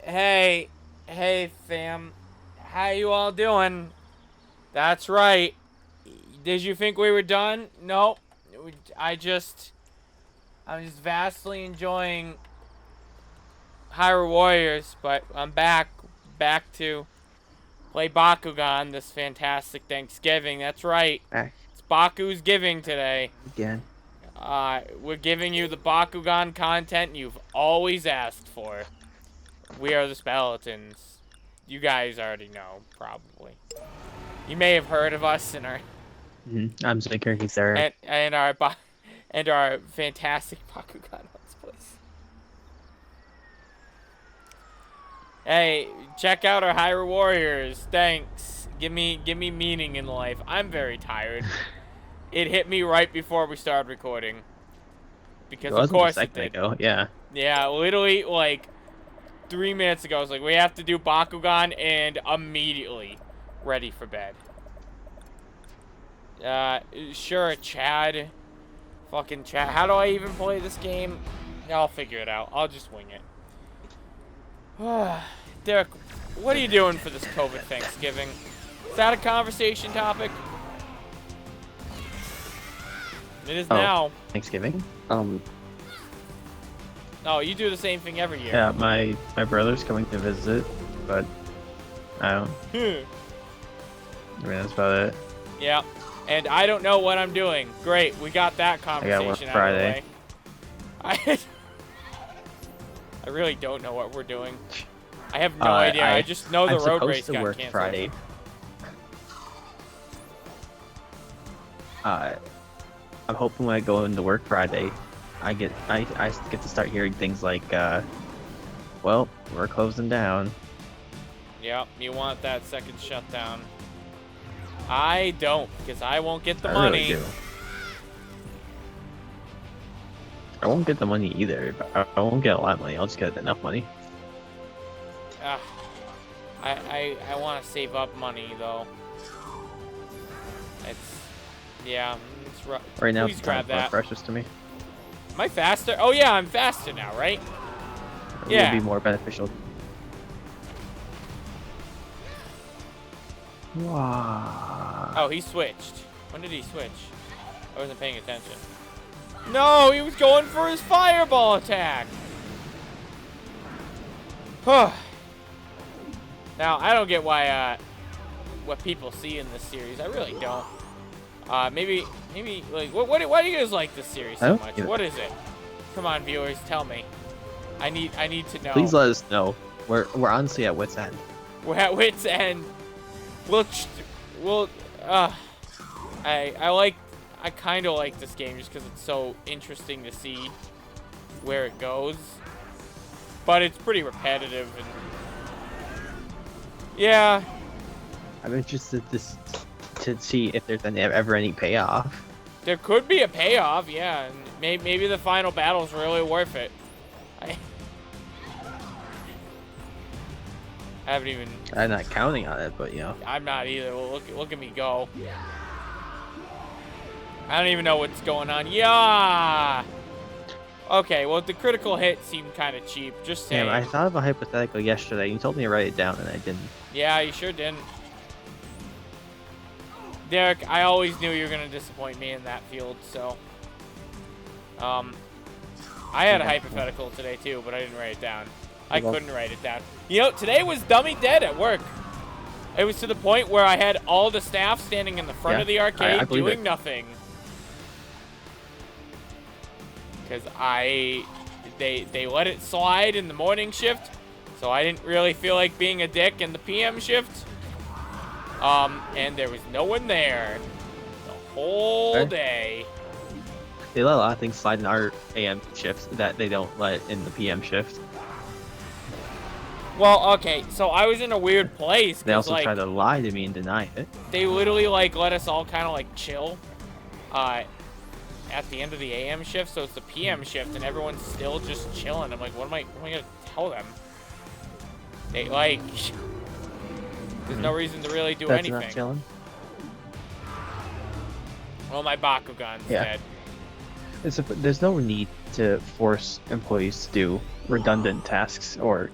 Hey, hey fam, how you all doing? That's right. Did you think we were done? Nope. I'm just vastly enjoying Hyrule Warriors, but I'm back to play Bakugan this fantastic Thanksgiving. That's right. Back It's Baku's Giving today. again. We're giving you the Bakugan content you've always asked for. We are the Speletons. You guys already know, probably. You may have heard of us in our I'm Zinker, he's there. and our fantastic Bakugan Let's Plays. Hey, check out our Hyrule Warriors. Thanks. Give me meaning in life. I'm very tired. It hit me right before we started recording. It Because of wasn't a course it second did. ago, yeah. Yeah, literally like 3 minutes ago I was like, we have to do Bakugan, and immediately ready for bed. Sure, Chad. Fucking Chad. How do I even play this game? I'll figure it out. I'll just wing it. Derek, what are you doing for this COVID Thanksgiving? Is that a conversation topic? It is now. Thanksgiving? Oh, you do the same thing every year. Yeah, my brother's coming to visit, but I don't. I mean, that's about it. Yeah. And I don't know what I'm doing. Great, we got that I conversation got work out Friday. of the way. I really don't know what we're doing. I have no idea. I just know the I'm road supposed race to got work canceled. Friday. I'm hoping when I go into work Friday, I get to start hearing things like, well, we're closing down. Yep, you want that second shutdown. I don't, because I won't get the I money. really do. I won't get the money either. But I won't get a lot of money. I'll just get enough money. I want to save up money though. It's rough. Right now, Please it's grab more that. precious to me. Am I faster? Oh yeah, I'm faster now, right? It Yeah. will be more beneficial. Wow. Oh, he switched. When did he switch? I wasn't paying attention. No, he was going for his fireball attack. Now, I don't get why, what people see in this series. I really don't. Maybe, like, why do you guys like this series so much? What is it? Come on, viewers, tell me. I need to know. Please let us know. We're honestly at wit's end. We're at wit's end. I kind of like this game just because it's so interesting to see where it goes. But it's pretty repetitive and yeah. I'm interested to see if there's ever any payoff. There could be a payoff, yeah, and maybe the final battle is really worth it. I haven't even. I'm not counting on it, but you know. I'm not either. Well, look at me go. I don't even know what's going on. Yeah. Okay, well the critical hit seemed kind of cheap. Just saying. Damn, I thought of a hypothetical yesterday. You told me to write it down, and I didn't. Yeah, you sure didn't. Derek, I always knew you were gonna disappoint me in that field. So, I had a hypothetical today too, but I didn't write it down. I couldn't write it down. You know, today was dummy dead at work. It was to the point where I had all the staff standing in the front of the arcade doing nothing. Because they let it slide in the morning shift, so I didn't really feel like being a dick in the PM shift. And there was no one there the whole day. They let a lot of things slide in our AM shifts that they don't let in the PM shift. Well, okay, so I was in a weird place. They also like, try to lie to me and deny it. They literally like let us all kind of like chill at the end of the AM shift, so it's the PM shift and everyone's still just chilling. I'm like, what am I gonna tell them? They like there's no reason to really do anything. Not chilling. Well, my Bakugan's dead. There's no need to force employees to do redundant tasks or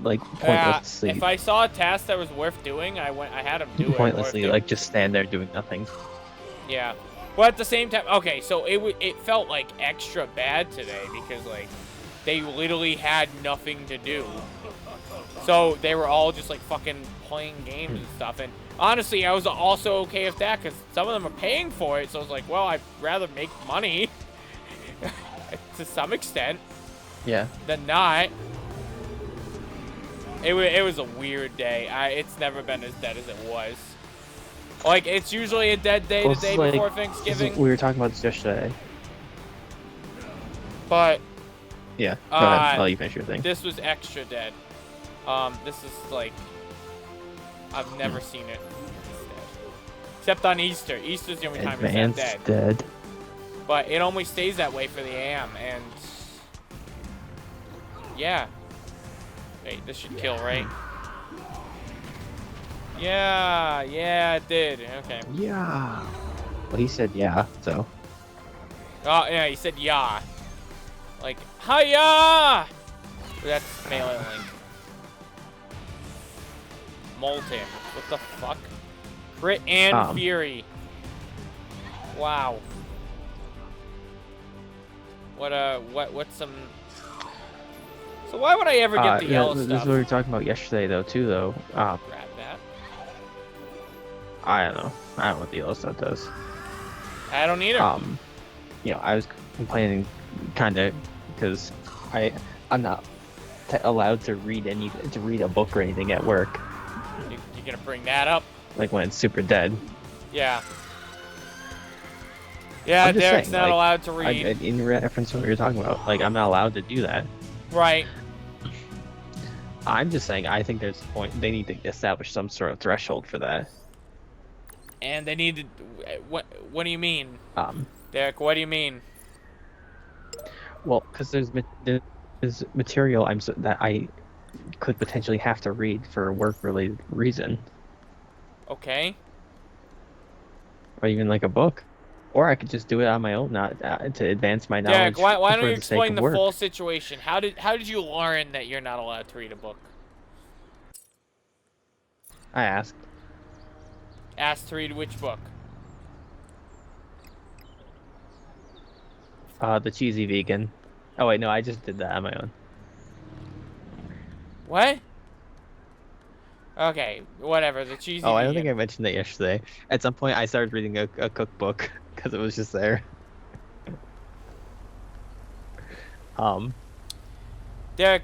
like pointlessly. If I saw a task that was worth doing, I had them do it. Pointlessly, like just stand there doing nothing. Yeah. But at the same time, okay, so it felt like extra bad today because like they literally had nothing to do. So they were all just like fucking playing games and stuff. And honestly, I was also okay with that because some of them are paying for it. So I was like, well, I'd rather make money to some extent. Yeah. Than not. It was a weird day. It's never been as dead as it was. Like, it's usually a dead day the day before Thanksgiving. We were talking about this yesterday. But yeah, go ahead. I'll let you finish your thing. This was extra dead. This is like I've never seen it except on Easter. Easter's the only time it's that dead. But it only stays that way for the AM, and yeah. Wait, this should kill, right? Yeah, it did. Okay. Yeah. Well, he said yeah, so. Oh yeah, he said yeah. Like hiya. That's melee link. Molten. What the fuck? Crit and Fury. Wow. What's some... So why would I ever get the yellow stuff? This is what we were talking about yesterday, though. Grab that. I don't know. I don't know what the yellow stuff does. I don't either. I was complaining, kind of, because I'm not allowed to read a book or anything at work. You're gonna bring that up? Like when it's super dead. Yeah. Yeah, Derek's not allowed to read. In reference to what you're talking about, like I'm not allowed to do that. Right. I'm just saying, I think there's a point. They need to establish some sort of threshold for that. And they need to. What do you mean? Derek, what do you mean? Well, because there's material that I could potentially have to read for a work-related reason. Okay. Or even like a book. Or I could just do it on my own, not to advance my knowledge. Derek, why don't you explain the full situation? How did you learn that you're not allowed to read a book? I asked. Asked to read which book? The Cheesy Vegan. Oh wait, no, I just did that on my own. What? Okay, whatever. The Cheesy Vegan. I don't think I mentioned that yesterday. At some point, I started reading a cookbook because it was just there. Derek,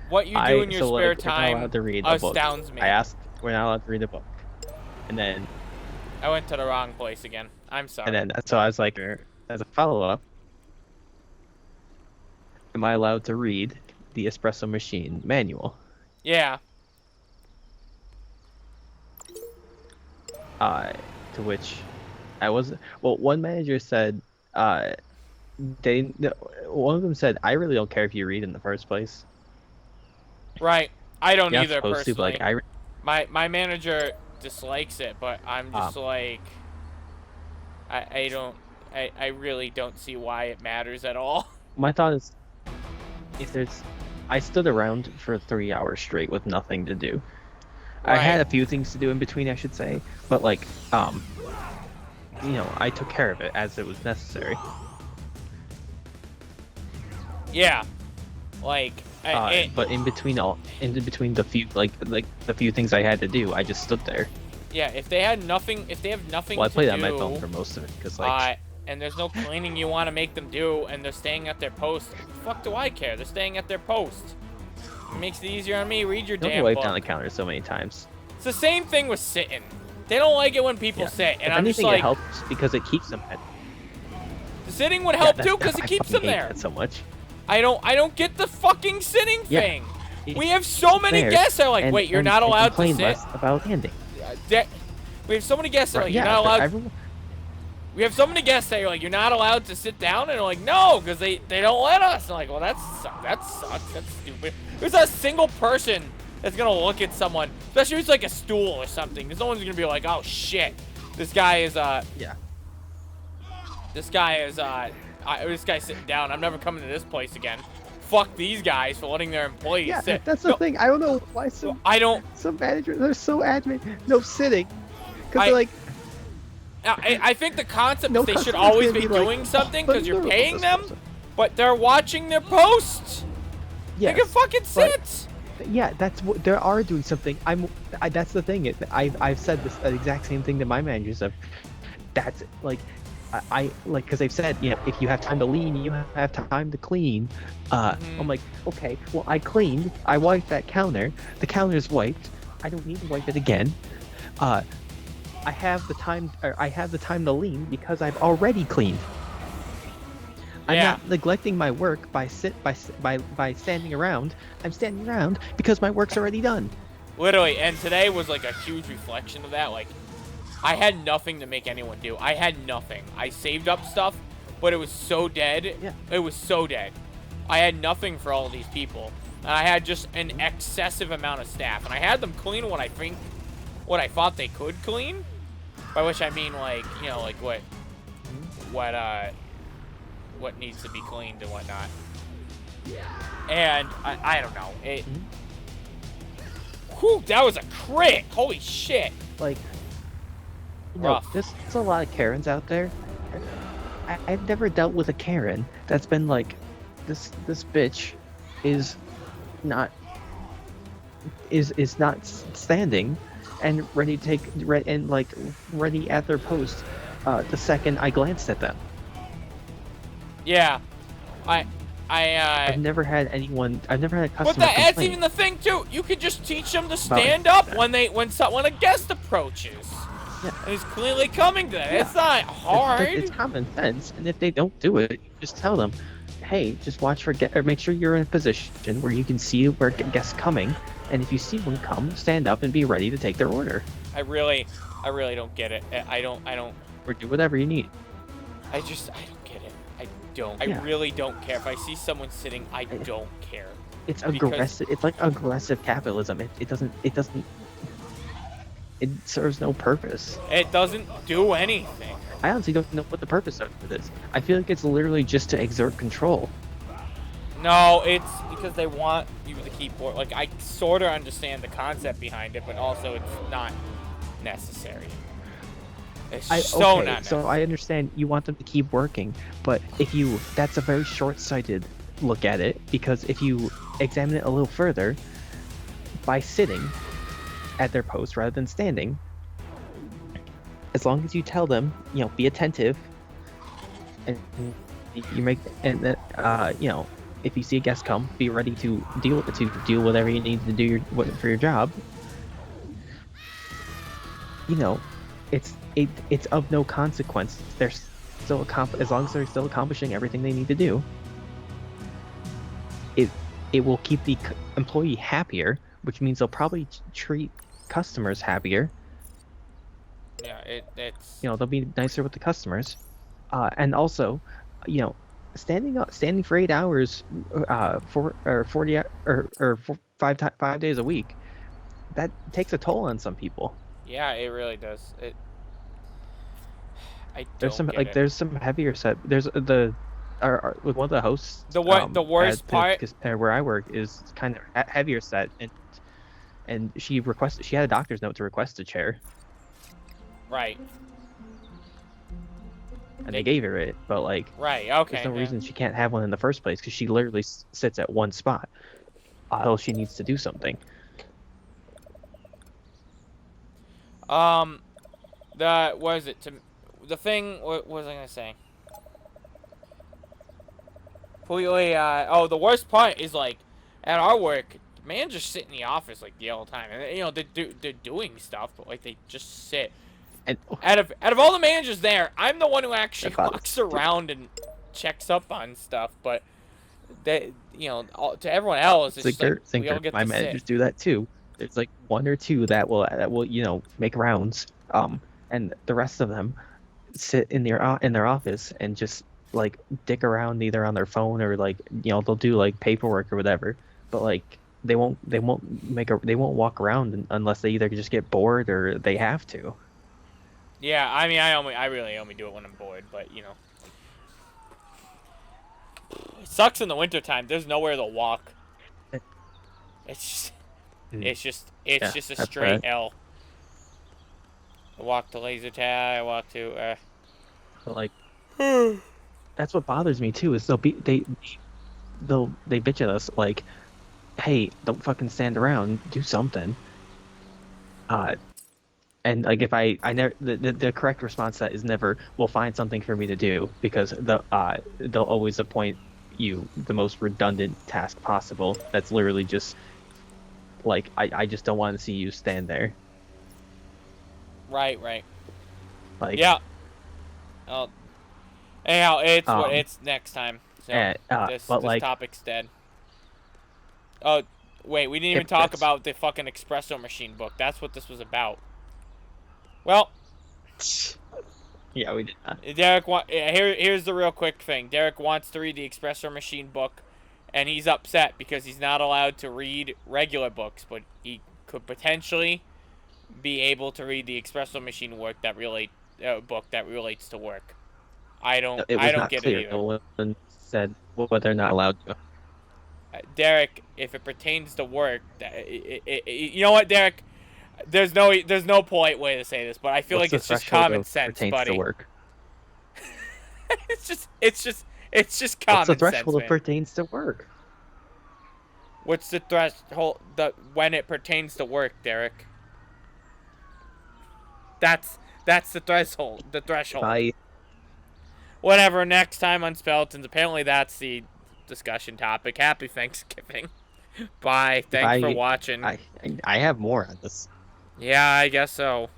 what you do in your spare time allowed to read astounds me. I asked, we're not allowed to read a book. And then... I went to the wrong place again. I'm sorry. And then, so I was like, as a follow-up, am I allowed to read the espresso machine manual? Yeah. To which I wasn't... Well, one manager said, one of them said, I really don't care if you read in the first place. Right. I don't either, personally. To, but, like, my manager dislikes it, but I'm just like... I really don't see why it matters at all. My thought is, I stood around for 3 hours straight with nothing to do. Right. I had a few things to do in between, I should say, but like, I took care of it as it was necessary. Yeah, like, but in between the few the few things I had to do, I just stood there. Yeah, if they have nothing to do. Well, I played on my phone for most of it because like. And there's no cleaning you want to make them do, and they're staying at their post. What the fuck do I care? They're staying at their post. It makes it easier on me. Read your damn book. Wipe down the counter so many times. It's the same thing with sitting. They don't like it when people sit, and I'm just like. It helps because it keeps them at. The sitting would help too because it keeps them there. That so much. I don't get the fucking sitting thing. We have so many guests that are like, wait, you're not allowed to sit. Less about landing. We have so many guests that are like, you're not allowed. We have so many guests that are like, you're not allowed to sit down, and they're like, no, because they don't let us. I'm like, well, that sucks. That's stupid. There's a single person that's gonna look at someone, especially if it's like a stool or something. There's no one's gonna be like, oh shit, this guy is this guy's sitting down. I'm never coming to this place again. Fuck these guys for letting their employees sit. That's the thing. I don't know why some managers are so adamant. No sitting, because they're like. I think the concept is they should always be doing something because you're paying them, but they're watching their posts. Yes, they can fucking sit. Yeah, that's what they are doing something. That's the thing. I've said this the exact same thing to my managers. That's like, because they've said, if you have time to lean, you have time to clean. I'm like, okay, well, I cleaned. I wiped that counter. The counter's wiped. I don't need to wipe it again. I have the time to lean because I've already cleaned. I'm not neglecting my work by standing around. I'm standing around because my work's already done. Literally, and today was like a huge reflection of that. Like, I had nothing to make anyone do. I had nothing. I saved up stuff, but it was so dead. Yeah. It was so dead. I had nothing for all of these people. And I had just an excessive amount of staff. And I had them clean what I thought they could clean. By which I mean, like, like what needs to be cleaned and whatnot. And I don't know. Whew, that was a crit. Holy shit. Like, there's a lot of Karens out there. I've never dealt with a Karen that's been like, this bitch is not standing and ready to ready at their post the second I glanced at them. Yeah, I've never had a customer. But that's even the thing too. You could just teach them to stand up when a guest approaches. Yeah. And he's clearly coming to them. Yeah. It's not hard. It's common sense. And if they don't do it, you just tell them, hey, just watch for or make sure you're in a position where you can see where guests coming. And if you see one come, stand up and be ready to take their order. I really don't get it. I don't. Or do whatever you need. I don't get it. I really don't care. If I see someone sitting, I don't care. It's aggressive. It's like aggressive capitalism. It serves no purpose. It doesn't do anything. I honestly don't know what the purpose of it is. I feel like it's literally just to exert control. No, it's because they want you to keep working. Like, I sort of understand the concept behind it, but also it's not necessary. It's not necessary. So I understand you want them to keep working, but that's a very short-sighted look at it, because if you examine it a little further, by sitting at their post rather than standing, as long as you tell them, be attentive, and you make, and if you see a guest come, be ready to deal whatever you need to do for your job. It's of no consequence. They're still as long as they're still accomplishing everything they need to do. It will keep the employee happier, which means they'll probably treat customers happier. Yeah, it's. They'll be nicer with the customers, and also, standing for 8 hours, for 5 days a week, that takes a toll on some people. Yeah, it really does. There's some heavier set. There's with one of the hosts. The worst part where I work is kind of heavier set, and she had a doctor's note to request a chair. Right. And they gave her it, but right, okay. There's no reason she can't have one in the first place, because she literally sits at one spot until she needs to do something. What was I gonna say? The worst part is, at our work, managers sit in the office the whole time, and they're doing stuff, but they just sit. And out of all the managers there, I'm the one who actually walks around and checks up on stuff, but they, to everyone else, it's Zinker, my managers do that too. There's one or two that will make rounds, and the rest of them sit in their office and just dick around either on their phone or they'll do paperwork or whatever, but they won't walk around unless they either just get bored or they have to. Yeah, I mean, I really only do it when I'm bored, but It sucks in the wintertime. There's nowhere to walk. It's Yeah, just a that's straight bad. L. I walk to laser tag. I walk to. But like that's what bothers me too. Is they bitch at us like, hey, don't fucking stand around, do something. Uh, and like if I never the correct response to that is never, well, find something for me to do because they'll always appoint you the most redundant task possible. That's literally just like I just don't want to see you stand there. Right, right. Like Yeah. Oh, anyhow, um it's next time. So and but this like topic's dead. Oh, wait, we didn't if even talk that's about the fucking espresso machine book. That's what this was about. Well, yeah, we did not. here's the real quick thing. Derek wants to read the espresso machine book, and he's upset because he's not allowed to read regular books, but he could potentially be able to read the espresso machine book that relates to work. It I was don't not get it clear. either. No one said whether they're not allowed to. Derek, if it pertains to work, you know what, Derek? There's no polite way to say this, but I feel What's like the it's just threshold common of sense, pertains to buddy. work? It's just What's the common sense, threshold of man. pertains to work? What's the threshold when it pertains to work, Derek? That's the threshold. The threshold. By Whatever. Next time on Speletons. Apparently, that's the discussion topic. Happy Thanksgiving. Bye. if Thanks for watching. I I have more on this. Yeah, I guess so.